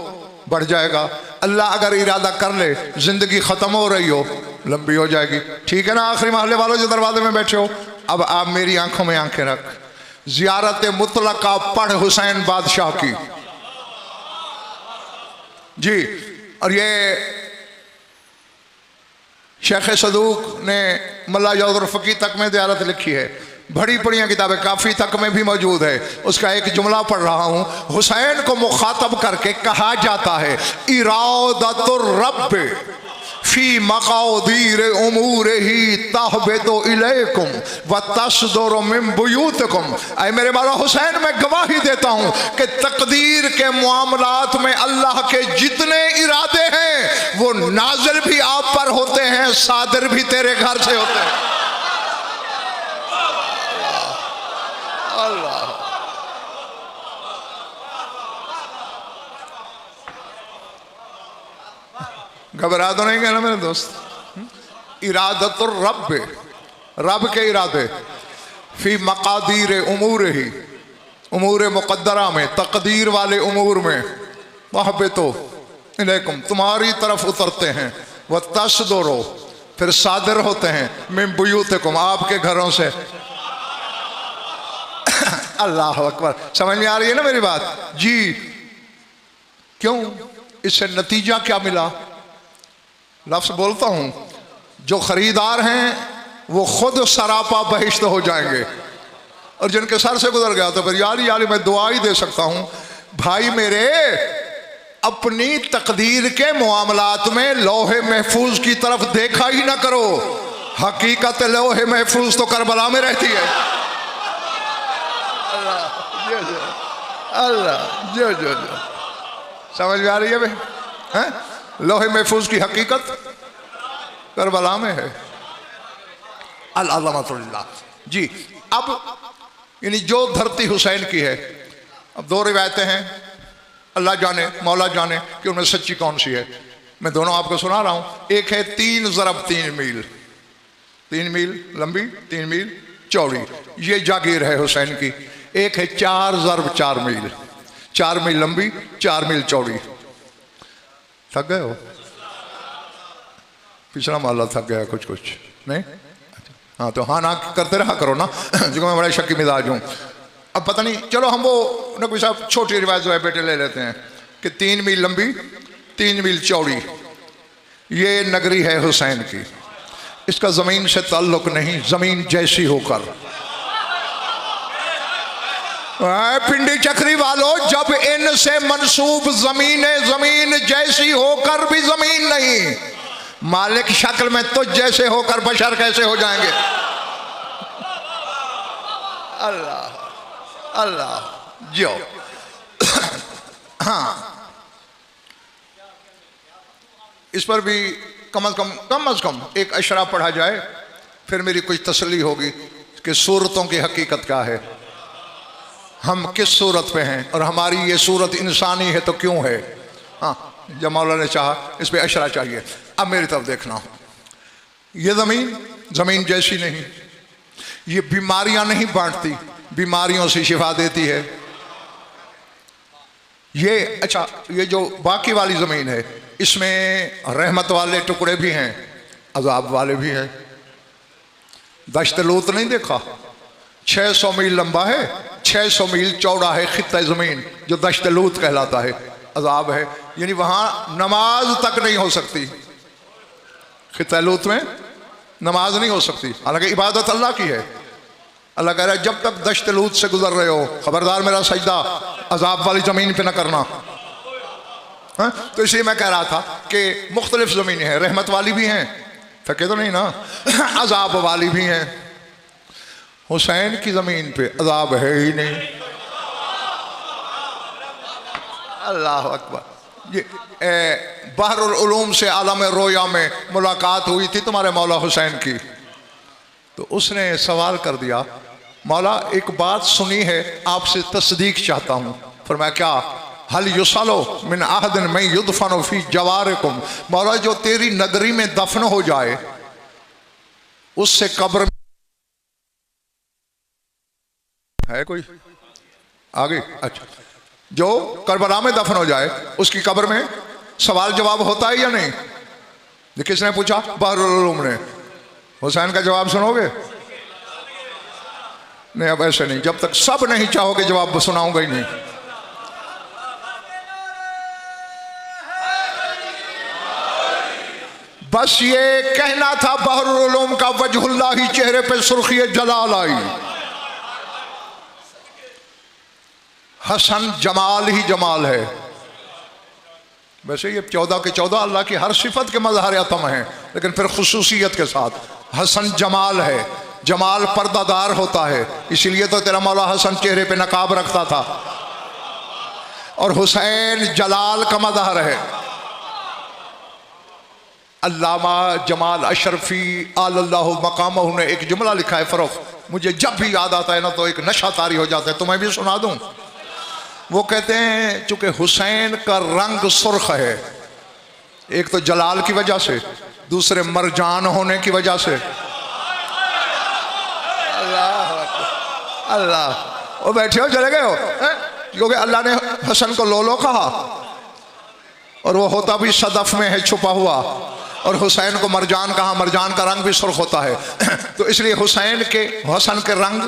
बढ़ जाएगा, अल्लाह अगर इरादा कर ले जिंदगी ख़त्म हो रही हो लंबी हो जाएगी, ठीक है ना? आखिरी महल्ले वालों जो दरवाजे में बैठे हो, अब आप मेरी आंखों में आंखें रख, ज़ियारत मुतलका पढ़ हुसैन बादशाह की जी। और ये शेख सदूक ने मल्ला यौदुर फ़की तक में ज़ियारत लिखी है, बड़ी बड़ी किताबें काफ़ी तक में भी मौजूद है। उसका एक जुमला पढ़ रहा हूँ, हुसैन को मुखातब करके कहा जाता है इरादतुर रब्ब फी मक़ादीर उमूरिही तहबितु इलैकुम व तस्दुरु मिन बुयूतिकुम। ऐ मेरे मौला हुसैन, मैं गवाही देता हूँ कि तकदीर के मामलात में अल्लाह के जितने इरादे हैं वो नाज़िल भी आप पर होते हैं, सादिर भी तेरे घर से होते हैं। अल्लाह घबरा तो नहीं गया ना मेरे दोस्त। इरादतुर रब, रब के इरादे फी मकादीर उमूर ही, उमूर मुकद्दरा में, तकदीर वाले उमूर में, वहाँ पे तो इलेकुम तुम्हारी तरफ उतरते हैं, वह तस्दुरो फिर सादिर होते हैं, मिन बुयूतिकुम आपके घरों से। अल्लाह अकबर। समझ में आ रही है ना मेरी बात जी? क्यों? इससे नतीजा क्या मिला? लफ्ज बोलता हूं, जो खरीदार हैं वो खुद सरापा बहिश्त हो जाएंगे, और जिनके सर से गुजर गया तो फिर यार मैं दुआ ही दे सकता हूं। भाई मेरे, अपनी तकदीर के मामलात में लोहे महफूज की तरफ देखा ही ना करो। हकीकत लोहे महफूज तो करबला में रहती है। अल्लाह जो जो जो समझ में आ रही है भाई? हैं? लोहे महफूज की हकीकत करबला में है। अल्लाह जी। अब यानी जो धरती हुसैन की है, अब दो रिवायतें हैं, अल्लाह जाने मौला जाने कि उनमें सच्ची कौन सी है। मैं दोनों आपको सुना रहा हूं। एक है 3 ज़रब 3 मील, 3 मील लंबी 3 मील चौड़ी, ये जागीर है हुसैन की। एक है 4 ज़रब 4 मील, 4 मील लंबी 4 मील चौड़ी। थक गए हो? पिछला माला थक गया कुछ कुछ नहीं? हाँ तो हाँ ना करते रहा करो ना, जो मैं बड़ा शक्की मिजाज हूँ। अब पता नहीं, चलो हम वो नकवी साहब छोटी रिवायत जो है बेटे ले लेते हैं कि 3 मील लंबी 3 मील चौड़ी ये नगरी है हुसैन की। इसका ज़मीन से ताल्लुक नहीं, ज़मीन जैसी होकर। पिंडी चक्री वालों, जब इनसे मंसूब ज़मीन जैसी होकर भी ज़मीन नहीं, मालिक शक्ल में तुझ जैसे होकर बशर कैसे हो जाएंगे? अल्लाह अल्लाह जो। हाँ, इस पर भी कम अज कम एक अशरा पढ़ा जाए, फिर मेरी कुछ तसल्ली होगी कि सूरतों की हकीकत क्या है, हम किस सूरत पे हैं, और हमारी ये सूरत इंसानी है तो क्यों है। हाँ, जब मौला ने चाहा इस पे अशरा चाहिए। अब मेरी तरफ देखना, ये ज़मीन जैसी नहीं, ये बीमारियां नहीं बांटती, बीमारियों से शिफा देती है। ये अच्छा, ये जो बाकी वाली ज़मीन है, इसमें रहमत वाले टुकड़े भी हैं, अजाब वाले भी हैं। दश्त लूत नहीं देखा? 600 मील लंबा है, 600 मील चौड़ा है खित्ता ज़मीन, जो दश्त लूत कहलाता है। अजाब है, यानी वहाँ नमाज तक नहीं हो सकती। खित्ता लूत में नमाज नहीं हो सकती, हालांकि इबादत अल्लाह की है। अल्लाह कह रहा है जब तक दश्त लूत से गुजर रहे हो, खबरदार मेरा सजदा अजाब वाली ज़मीन पे न करना। हाँ? तो इसलिए मैं कह रहा था कि मुख्तलिफ ज़मीनें हैं, रहमत वाली भी हैं, थके तो नहीं ना, अजाब वाली भी हैं। हुसैन की ज़मीन पे अजाब है ही नहीं। अल्लाह अकबर। ये बहरुल उलूम से आलम रोया में मुलाकात हुई थी तुम्हारे मौला हुसैन की, तो उसने सवाल कर दिया, मौला एक बात सुनी है, आपसे तस्दीक चाहता हूँ। फरमाया क्या? हल युसलो मिन आहदिन मैं युदफन फी जवारिकुम, मौला जो तेरी नगरी में दफन हो जाए उससे कब्र है कोई आगे? अच्छा, जो करबला में दफन हो जाए उसकी कब्र में सवाल जवाब होता है या नहीं? किसने पूछा? बहरुल उलूम ने। हुसैन का जवाब सुनोगे? नहीं, अब ऐसे नहीं, जब तक सब नहीं चाहोगे जवाब सुनाऊंगा ही नहीं। बस ये कहना था बहरुल उलूम का, वजहुल्लाह ही चेहरे पे सुर्खी जलाल आई। हसन जमाल ही जमाल है। वैसे ये 14 के 14 अल्लाह की हर सिफत के मज़हर अतम हैं, लेकिन फिर खुसूसियत के साथ हसन जमाल है। जमाल पर्दादार होता है, इसीलिए तो तेरा मौला हसन चेहरे पे नकाब रखता था, और हुसैन जलाल का मज़हर है। अल्लामा जमाल अशरफी अल्लाहु मकामहु ने एक जुमला लिखा है फ़रोख, मुझे जब भी याद आता है ना तो एक नशा तारी हो जाता है, तुम्हें भी सुना दूं। वो कहते हैं चूंकि हुसैन का रंग सुर्ख है, एक तो जलाल की वजह से, दूसरे मरजान होने की वजह से। अल्लाह अल्लाह, वो बैठे हो चले गए हो, क्योंकि अल्लाह ने हसन को लोलो कहा और वो होता भी सदफ में है छुपा हुआ, और हुसैन को मरजान कहा, मरजान का रंग भी सुर्ख होता है। तो इसलिए हुसैन के हसन के रंग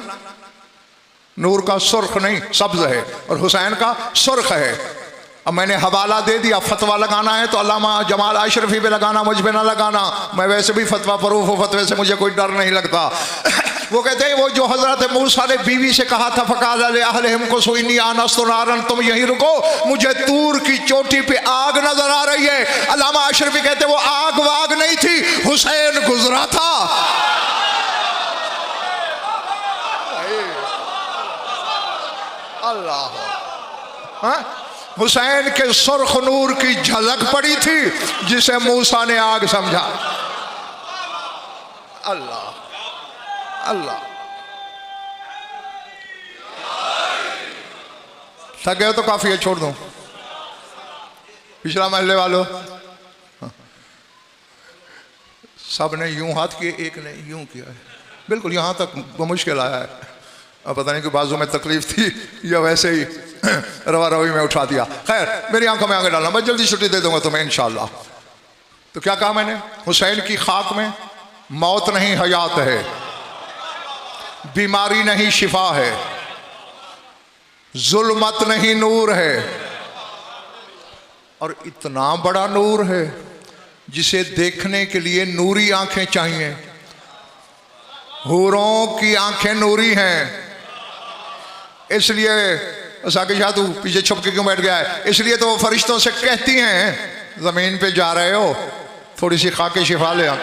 नूर का सुर्ख नहीं सब्ज है, और हुसैन का सुर्ख है। अब मैंने हवाला दे दिया, फतवा लगाना है तो अल्लामा जमाल अशरफी पे लगाना, मुझ पे ना लगाना। मैं वैसे भी फतवा प्रूफ हूँ, फतवे से मुझे कोई डर नहीं लगता। वो कहते हैं वो जो हजरत मूसा ने बीवी से कहा था फकाल अहलहिम को सुइनी आनस्तु नारन, तुम यहीं रुको, मुझे तूर की चोटी पे आग नजर आ रही है। अल्लामा अशरफी कहते वो आग वाग नहीं थी, हुसैन गुजरा था। अल्लाह, हुसैन के सुर्ख नूर की झलक पड़ी थी जिसे मूसा ने आग समझा। अल्लाह अल्लाह, थक गए तो काफी है, छोड़ दूं। पिछला महल्ले वालों सब ने यूं हाथ किए, एक ने यूं किया है, बिल्कुल यहां तक मुश्किल आया है। अब पता नहीं कि बाजू में तकलीफ थी या वैसे ही रवा रवी में उठा दिया। खैर, मेरी आंखों में आगे डालना, मैं जल्दी छुट्टी दे दूंगा तुम्हें इंशाल्लाह। तो क्या कहा मैंने, हुसैन की खाक में मौत नहीं हयात है, बीमारी नहीं शिफा है, जुल्मत नहीं नूर है, और इतना बड़ा नूर है जिसे देखने के लिए नूरी आंखें चाहिए। हूरों की आंखें नूरी हैं, इसलिए साकिब शाह तू पीछे छुप के क्यों बैठ गया है, इसलिए तो वो फरिश्तों से कहती हैं जमीन पे जा रहे हो थोड़ी सी खाके शिफा ले हैं?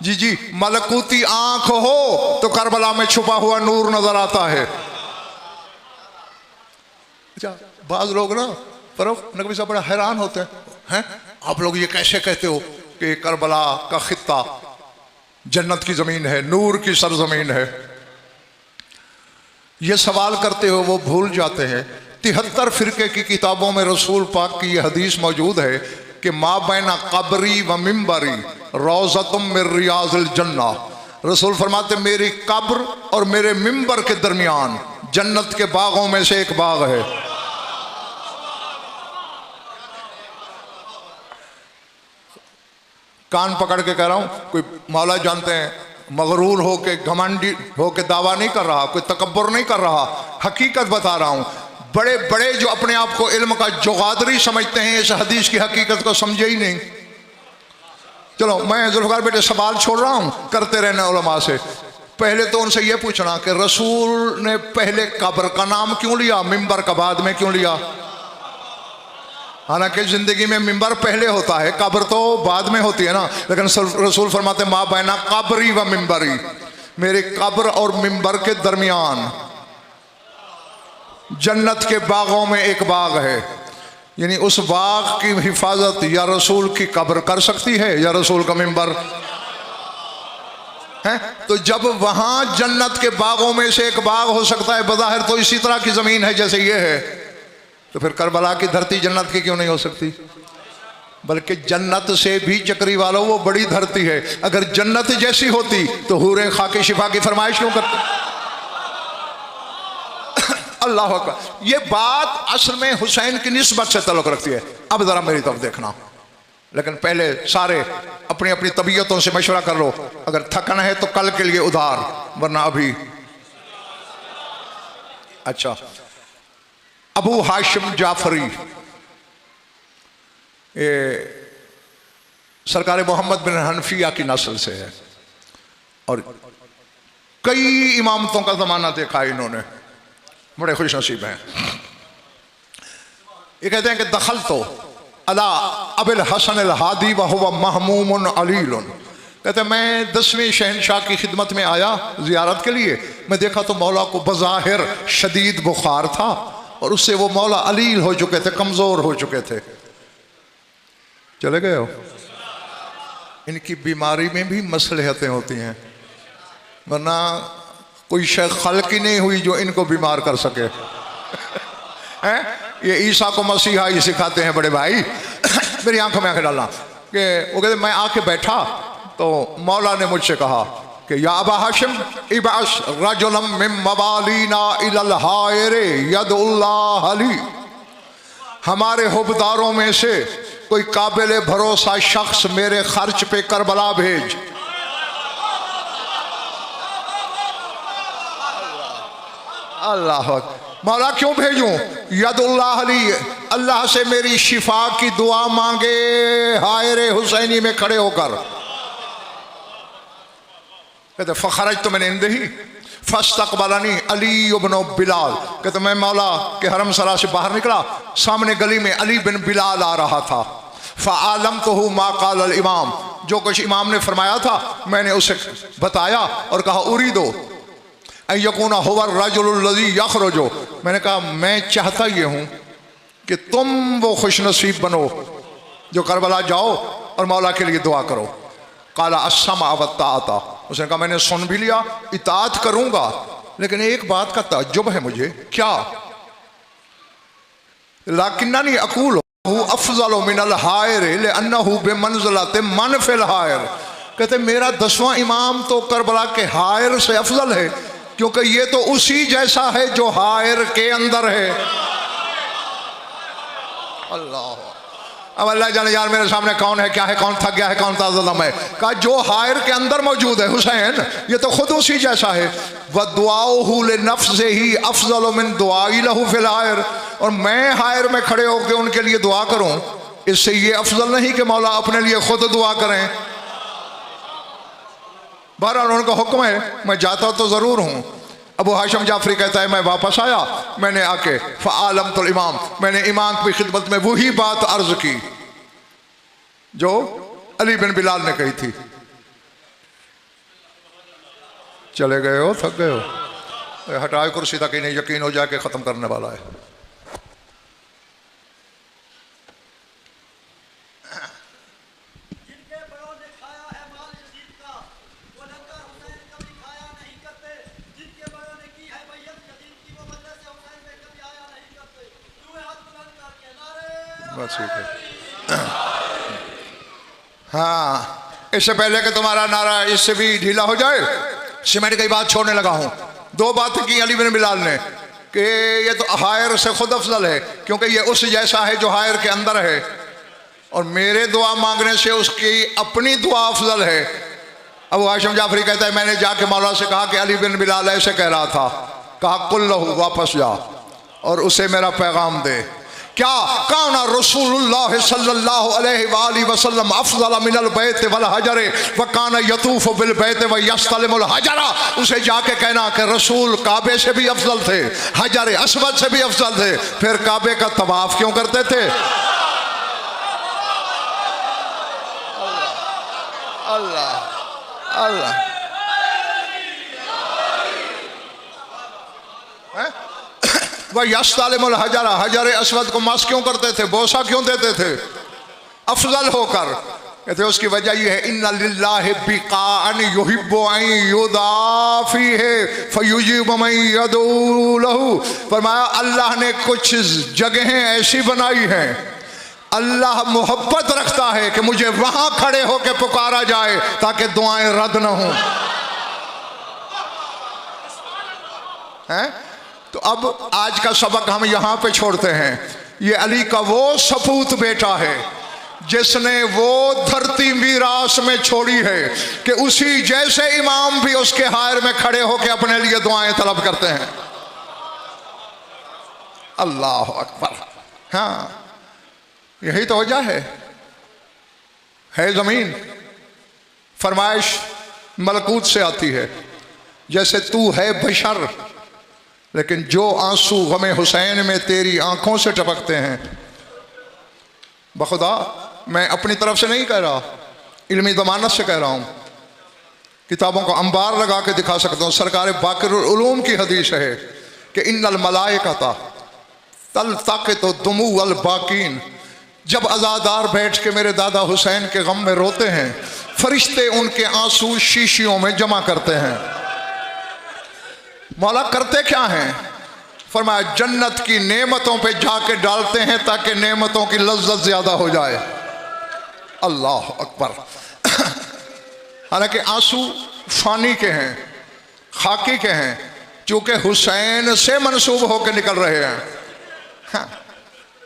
जी जी, मलकूती आंख हो तो करबला में छुपा हुआ नूर नजर आता है। अच्छा, बाज लोग ना फरूक नकवी साहब बड़ा हैरान होते हैं, आप लोग ये कैसे कहते हो कि करबला का खित्ता जन्नत की जमीन है, नूर की सरजमीन है। ये सवाल करते हो वो भूल जाते हैं 73 फिरके की किताबों में रसूल पाक की ये हदीस मौजूद है कि मा बैना कब्री व मिंबरी रौज़तुम मिन रियाज़िल जन्ना। रसूल फरमाते मेरी कब्र और मेरे मिंबर के दरमियान जन्नत के बागों में से एक बाग है। कान पकड़ के कह रहा हूं, कोई मौला जानते हैं, मगरूर हो के घमंडी हो के दावा नहीं कर रहा, कोई तकब्बुर नहीं कर रहा, हकीकत बता रहा हूं। बड़े बड़े जो अपने आप को इल्म का जुगादरी समझते हैं इस हदीस की हकीकत को समझे ही नहीं। चलो मैं जुल्फ़िकार बेटे सवाल छोड़ रहा हूं, करते रहना उलमा से। पहले तो उनसे यह पूछना कि रसूल ने पहले कब्र का नाम क्यों लिया, मिंबर का बाद में क्यों लिया? हालांकि जिंदगी में मिंबर पहले होता है, कब्र तो बाद में होती है ना। लेकिन रसूल फरमाते माँ बैना कब्री व मिंबरी, मेरे कब्र और मिंबर के दरमियान जन्नत के बागों में एक बाग है। यानी उस बाग की हिफाजत या रसूल की कब्र कर सकती है या रसूल का मिंबर है। तो जब वहां जन्नत के बागों में से एक बाग हो सकता है, बज़ाहिर तो इसी तरह की जमीन है जैसे ये है, तो फिर करबला की धरती जन्नत की क्यों नहीं हो सकती? बल्कि जन्नत से भी चक्री वालों वो बड़ी धरती है। अगर जन्नत जैसी होती तो हूरें खाके शिफा की फरमाइश क्यों करते? अल्लाह अकबर। ये बात असल में हुसैन की निस्बत से ताल्लुक रखती है। अब जरा मेरी तरफ देखना, लेकिन पहले सारे अपनी अपनी तबीयतों से मशवरा कर लो। अगर थकना है तो कल के लिए उधार, वरना अभी। अच्छा, अबू हाशिम जाफरी ये सरकार मोहम्मद बिन हनफिया की नस्ल से है और कई इमामतों का जमाना देखा इन्होंने, बड़े खुश नसीब हैं। ये कहते हैं कि दखल तो अला अबिल हसन अल हादी व हुवा महमूमुन अलीलुन। कहते हैं मैं 10वें शहनशाह की खिदमत में आया जियारत के लिए। मैं देखा तो मौला को बज़ाहिर शदीद बुखार था और उससे वो मौला अलील हो चुके थे, कमज़ोर हो चुके थे। चले गए हो? इनकी बीमारी में भी मसलहतें होती हैं, वरना कोई शय खल्क ही नहीं हुई जो इनको बीमार कर सके। हैं? ये ईसा को मसीहा ही सिखाते हैं बड़े भाई। मेरी आंखों में आंखें डालना कि वो कहते मैं आके बैठा तो मौला ने मुझसे कहा कि या अबा हाशिम इबास रजुलम मिन मवालीना इलल हायरे यदुल्लाह अली, हमारे हुबदारों में से कोई काबिल भरोसा शख्स मेरे खर्च पे करबला भेज। अल्लाह, मौला क्यों भेजूं? यदुल्लाह अली, अल्लाह से मेरी शिफा की दुआ मांगे हायरे हुसैनी में खड़े होकर। कहते फ़खरज तो मैंने इंदही फस्तकबलनी अली इब्न बिलाल, कहते मैं मौला के हरम सरा से बाहर निकला, सामने गली में अली बिन बिलाल आ रहा था। फ़आलम तो हूँ मा क़ाल अल इमाम, जो कुछ इमाम ने फरमाया था मैंने उसे बताया और कहा उरी दो यकूना हुवर रजुलुल्लज़ी यख़रुजु, मैंने कहा मैं चाहता ये हूँ कि तुम वो खुश नसीब बनो जो करबला जाओ और मौला के लिए दुआ करो। काला अस्समा व ताअता, उसने कहा मैंने सुन भी लिया, इताअत करूँगा, लेकिन एक बात का ताज्जुब है मुझे। क्या? लाकिन्ननी अक़ूल अफ़ज़ल मिनल हायर लिअन्नहु बिमंज़िलति मन फ़िल हायर, कहते मेरा 10वां इमाम तो करबला के हायर से अफजल है, क्योंकि ये तो उसी जैसा है जो हायर के अंदर है। अल्लाह, अब अल्लाह जाने यार मेरे सामने कौन है, क्या है, कौन थक गया है, कौन ताज़दम है। कहा जो हायर के अंदर मौजूद है हुसैन, ये तो खुद उसी जैसा है। व दुआउहु लिनफ्सिही अफज़ल मिन दुआई लहू फिल हायर, और मैं हायर में खड़े होकर उनके लिए दुआ करूं, इससे ये अफजल नहीं कि मौला अपने लिए खुद दुआ करें। बहरहाल उनका हुक्म है, मैं जाता तो ज़रूर हूँ। अबू हाशिम जाफरी कहता है मैं वापस आया, मैंने आके फ़आलमतुल इमाम, मैंने इमाम की खिदमत में वही बात अर्ज की जो अली बिन बिलाल ने कही थी। चले गए हो, थक गए हो, हटाए कुर्सी तक, इन्हें यकीन हो जाए कि ख़त्म करने वाला है। ठीक है। हाँ, इससे पहले कि तुम्हारा नारा इससे भी ढीला हो जाए, सीमेंट की बात छोड़ने लगा हूं। दो बातें की अली बिन बिलाल ने कि ये तो हायर से खुद अफजल है, क्योंकि ये उस जैसा है जो हायर के अंदर है, और मेरे दुआ मांगने से उसकी अपनी दुआ अफजल है। अबू हाशिम जाफरी कहता है मैंने जाके मौला से कहा कि अली बिन बिलाल ऐसे कह रहा था। कहा कुल लहू, वापस जा और उसे मेरा पैगाम दे। क्या? काना रसूलुल्लाह सल्लल्लाहु अलैहि वसल्लम अफज़ल मिनल बैत वल हजर व काना यतूफ बिल बैत व यस्तलिमुल हजरा। उसे जाके कहना कि रसूल काबे से भी अफजल थे, हजर अस्वद से भी अफजल थे, फिर काबे का तवाफ क्यों करते थे? अल्लाह अल्लाह, वह यस्तलिमुल हजरा, हजर अस्वद को मस क्यों करते थे, बोसा क्यों देते थे? अफजल होकर। कहते उसकी वजह यह है इन्ना लिल्लाहि बिकाअन युहिब्बु अन युदाफिहि फयुजीबु मन यदऊ लहू। फरमाया अल्लाह ने कुछ जगहें ऐसी बनाई हैं, अल्लाह मोहब्बत रखता है कि मुझे वहां खड़े होकर पुकारा जाए ताकि दुआएं रद्द न हों। हैं? तो अब आज का सबक हम यहाँ पे छोड़ते हैं। ये अली का वो सपूत बेटा है जिसने वो धरती मीरास में छोड़ी है कि उसी जैसे इमाम भी उसके हायर में खड़े होकर अपने लिए दुआएं तलब करते हैं। अल्लाह अकबर। हाँ, यही तो वजह है जमीन फरमाइश मलकूत से आती है। जैसे तू है बशर, लेकिन जो आंसू गमे हुसैन में तेरी आंखों से टपकते हैं, बखुदा मैं अपनी तरफ से नहीं कह रहा, इल्मी ज़मानत से कह रहा हूँ। किताबों को अंबार लगा के दिखा सकता हूँ। सरकार बाक़िरुल उलूम की हदीस है कि इन्नल मलाइकता तल्तक़ितु दुमूअल बाकीन, जब अज़ादार बैठ के मेरे दादा हुसैन के गम में रोते हैं, फरिश्ते उनके आंसू शीशियों में जमा करते हैं। मौला करते क्या हैं? फरमाया जन्नत की नेमतों पे जाके डालते हैं ताकि नेमतों की लज्जत ज्यादा हो जाए। अल्लाह अकबर। हालांकि आंसू फानी के हैं, खाकी के हैं, चूंकि हुसैन से मंसूब होकर निकल रहे हैं। हाँ,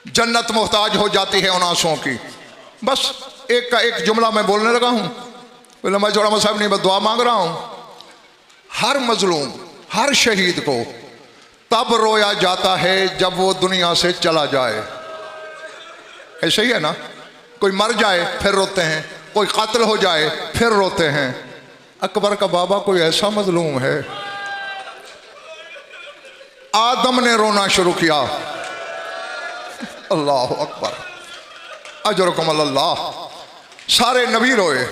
जन्नत मोहताज हो जाती है उन आंसुओं की। बस एक का एक जुमला मैं बोलने लगा हूं, बोले मैं जोड़ा साहब नहीं, बस दुआ मांग रहा हूं। हर मजलूम, हर शहीद को तब रोया जाता है जब वो दुनिया से चला जाए। ऐसे ही है ना, कोई मर जाए फिर रोते हैं, कोई कत्ल हो जाए फिर रोते हैं। अकबर का बाबा कोई ऐसा मजलूम है, आदम ने रोना शुरू किया। अल्लाह अकबर, अजरकुम अल्लाह। सारे नबी रोए,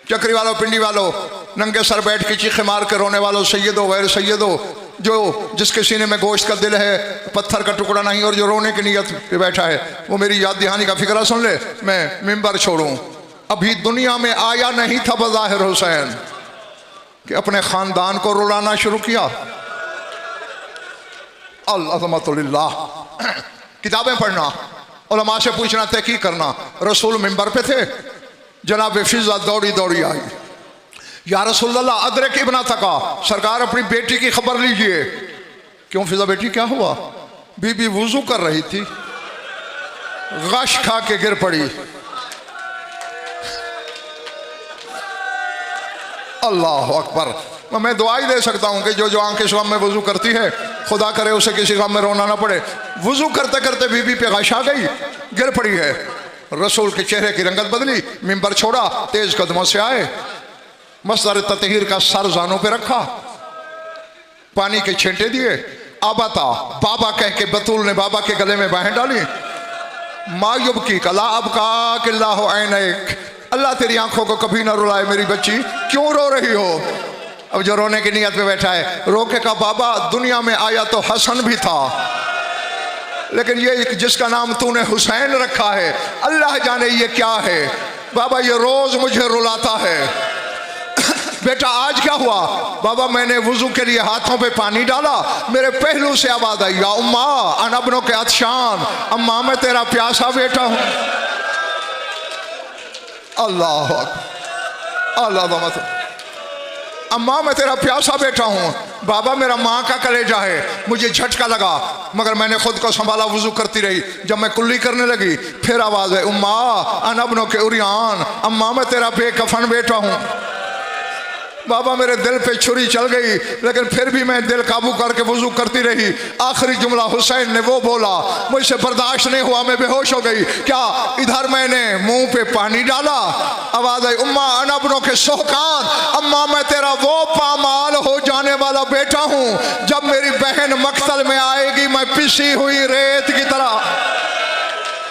चक्री वालों, पिंडी वालों, नंगे सर बैठ के चीखे मार के रोने वालों, सैयदो गैर सैयदो, जो जिसके सीने में गोश्त का दिल है, पत्थर का टुकड़ा नहीं, और जो रोने की नीयत पे बैठा है, वो मेरी याद दहानी का फिक्रा सुन ले। मैं मिंबर छोड़ूं, अभी दुनिया में आया नहीं था बज़ाहिर हुसैन कि अपने खानदान को रुलाना शुरू किया। अल्लाह। किताबें पढ़ना, उलमा से पूछना, तहकीक करना। रसूल मिंबर पे थे, जनाब फिजा दौड़ी दौड़ी आई, या रसूलल्लाह अदरक इब्ना थका, सरकार अपनी बेटी की खबर लीजिए। क्यों फिजा बेटी, क्या हुआ? बीबी वुजू कर रही थी, गश खा के गिर पड़ी। अल्लाह अकबर। मैं दुआ ही दे सकता हूं कि जो आंखें शाम में वजू करती है, खुदा करे उसे किसी काम में रोना ना पड़े। वजू करते करते बीबी पे गश आ गई, गिर पड़ी है। रसूल के चेहरे की रंगत बदली, मिंबर छोड़ा, तेज कदमों से आए, मसदर ततहीर का सर जानों पे रखा, पानी के छींटे दिए, आबाता बाबा कह के बतूल ने बाबा के गले में बाहें डाली। मायूब की कला अब का किल्ला हो ऐनक, अल्लाह तेरी आंखों को कभी ना रुलाए मेरी बच्ची, क्यों रो रही हो? अब जो रोने की नीयत में बैठा है, रो के कहा बाबा दुनिया में आया तो हसन भी था, लेकिन ये जिसका नाम तूने हुसैन रखा है, अल्लाह जाने ये क्या है। बाबा ये रोज मुझे रुलाता है। बेटा आज क्या हुआ? बाबा मैंने वुजू के लिए हाथों पे पानी डाला, मेरे पहलू से आवाज आई, या उम्मा अनबनों के अतशान, अम्मा मैं तेरा प्यासा बेटा हूं। अल्लाह अल्लाह, अम्मा मैं तेरा प्यासा बेटा हूं। बाबा मेरा माँ का कलेजा है, मुझे झटका लगा मगर मैंने खुद को संभाला, वुजू करती रही। जब मैं कुल्ली करने लगी फिर आवाज है, उम्मा अनबनों के उरियान, अम्मा मैं तेरा बेकफन बेटा हूं। बाबा मेरे दिल पे छुरी चल गई, लेकिन फिर भी मैं दिल काबू करके वुजू करती रही। आखिरी जुमला हुसैन ने वो बोला, मुझसे बर्दाश्त नहीं हुआ, मैं बेहोश हो गई। क्या? इधर मैंने मुंह पे पानी डाला, आवाज आई, उम्मा अनबनों के सोहकान, अम्मा मैं तेरा वो पामाल हो जाने वाला बेटा हूं, जब मेरी बहन मक्तल में आएगी मैं पिसी हुई रेत की तरह,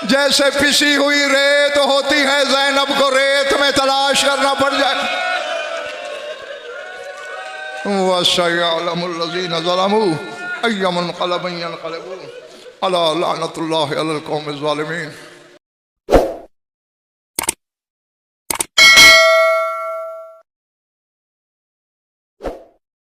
जैसे पिसी हुई रेत होती है, ज़ैनब को रेत में तलाश करना पड़ जाए। वसयअलमुल्लज़ीना ज़लमू अय्युमुल क़लबैन क़लबू अला लअनतुल्लाहि अलल क़ौमिज़ ज़ालिमीन।